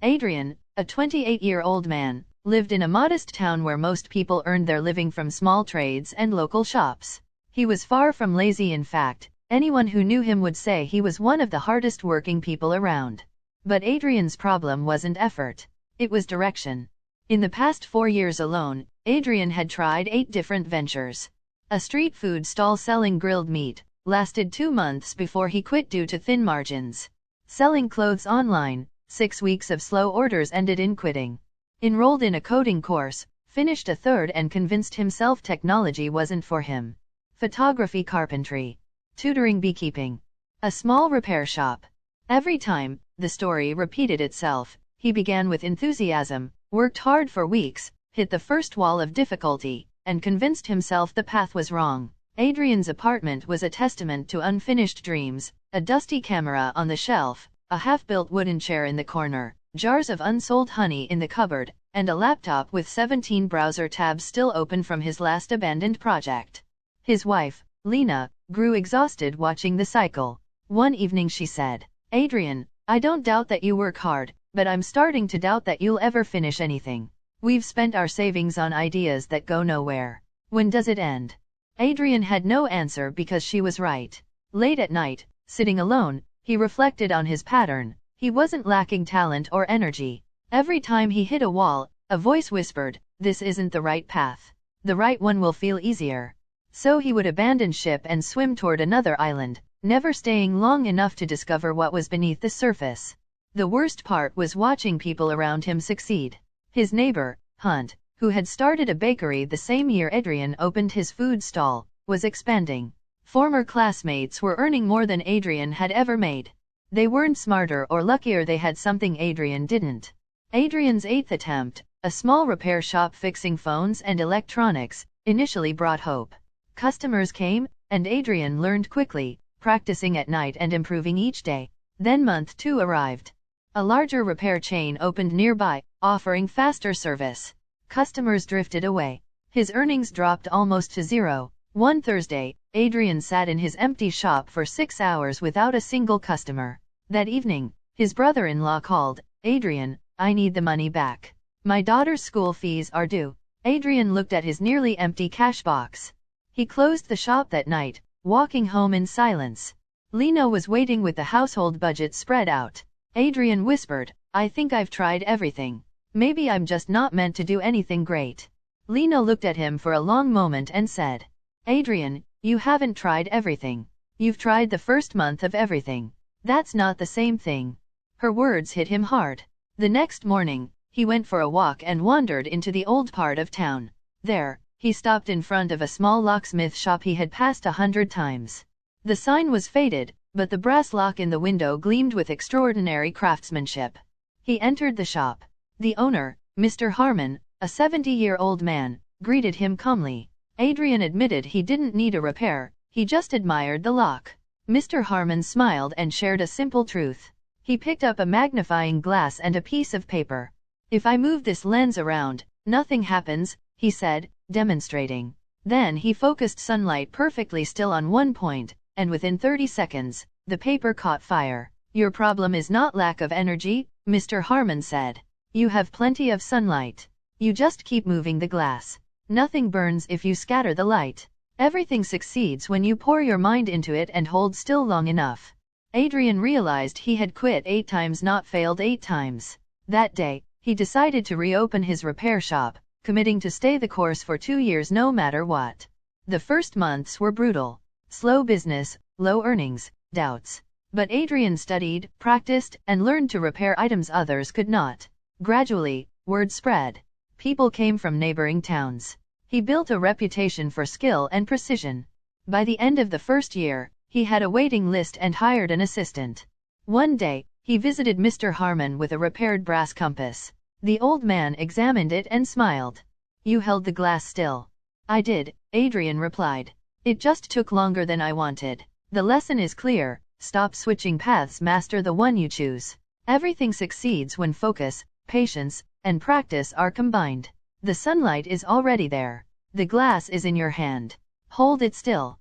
Adrien, a 28-year-old man, lived in a modest town where most people earned their living from small trades and local shops. He was far from lazy. In fact, anyone who knew him would say he was one of the hardest working people around. But Adrien's problem wasn't effort. It was direction. In the past 4 years alone, Adrien had tried 8 different ventures. A street food stall selling grilled meat lasted 2 months before he quit due to thin margins. Selling clothes online, 6 weeks of slow orders ended in quitting. Enrolled in a coding course, finished a third and convinced himself technology wasn't for him. Photography, carpentry, tutoring, beekeeping, a small repair shop. Every time the story repeated itself, he began with enthusiasm, worked hard for weeks, hit the first wall of difficulty, and convinced himself the path was wrong. Adrien's apartment was a testament to unfinished dreams: a dusty camera on the shelf, a half-built wooden chair in the corner, jars of unsold honey in the cupboard, and a laptop with 17 browser tabs still open from his last abandoned project. His wife, Lena, grew exhausted watching the cycle. One evening she said, "Adrien, I don't doubt that you work hard, but I'm starting to doubt that you'll ever finish anything. We've spent our savings on ideas that go nowhere. When does it end?" Adrien had no answer because she was right. Late at night, sitting alone, he reflected on his pattern. He wasn't lacking talent or energy. Every time he hit a wall, a voice whispered, "This isn't the right path. The right one will feel easier." So he would abandon ship and swim toward another island, never staying long enough to discover what was beneath the surface. The worst part was watching people around him succeed. His neighbor, Hunt, who had started a bakery the same year Adrien opened his food stall, was expanding. Former classmates were earning more than Adrien had ever made. They weren't smarter or luckier, they had something Adrien didn't. Adrien's 8th attempt, a small repair shop fixing phones and electronics, initially brought hope. Customers came, and Adrien learned quickly, practicing at night and improving each day. Then month 2 arrived. A larger repair chain opened nearby, offering faster service. Customers drifted away. His earnings dropped almost to zero. One Thursday, Adrien sat in his empty shop for 6 hours without a single customer. That evening, his brother-in-law called. "Adrien, I need the money back. My daughter's school fees are due." Adrien looked at his nearly empty cash box. He closed the shop that night, walking home in silence. Lena was waiting with the household budget spread out. Adrien whispered, "I think I've tried everything. Maybe I'm just not meant to do anything great." Lena looked at him for a long moment and said, "Adrien, you haven't tried everything. You've tried the first month of everything. That's not the same thing." Her words hit him hard. The next morning, he went for a walk and wandered into the old part of town. There, he stopped in front of a small locksmith shop he had passed 100 times. The sign was faded, but the brass lock in the window gleamed with extraordinary craftsmanship. He entered the shop. The owner, Mr. Harmon, a 70-year-old man, greeted him calmly. Adrien admitted he didn't need a repair, he just admired the lock. Mr. Harmon smiled and shared a simple truth. He picked up a magnifying glass and a piece of paper. "If I move this lens around, nothing happens," he said, demonstrating. Then he focused sunlight perfectly still on one point, and within 30 seconds, the paper caught fire. "Your problem is not lack of energy," Mr. Harmon said. "You have plenty of sunlight. You just keep moving the glass. Nothing burns if you scatter the light. Everything succeeds when you pour your mind into it and hold still long enough." Adrien realized he had quit 8 times, not failed 8 times. That day, he decided to reopen his repair shop, committing to stay the course for 2 years no matter what. The first months were brutal. Slow business, low earnings, doubts. But Adrien studied, practiced, and learned to repair items others could not. Gradually, word spread. People came from neighboring towns. He built a reputation for skill and precision. By the end of the first year, he had a waiting list and hired an assistant. One day, he visited Mr. Harmon with a repaired brass compass. The old man examined it and smiled. "You held the glass still." "I did," Adrien replied. "It just took longer than I wanted." The lesson is clear: stop switching paths, master the one you choose. Everything succeeds when focus, patience, and practice are combined. The sunlight is already there. The glass is in your hand. Hold it still.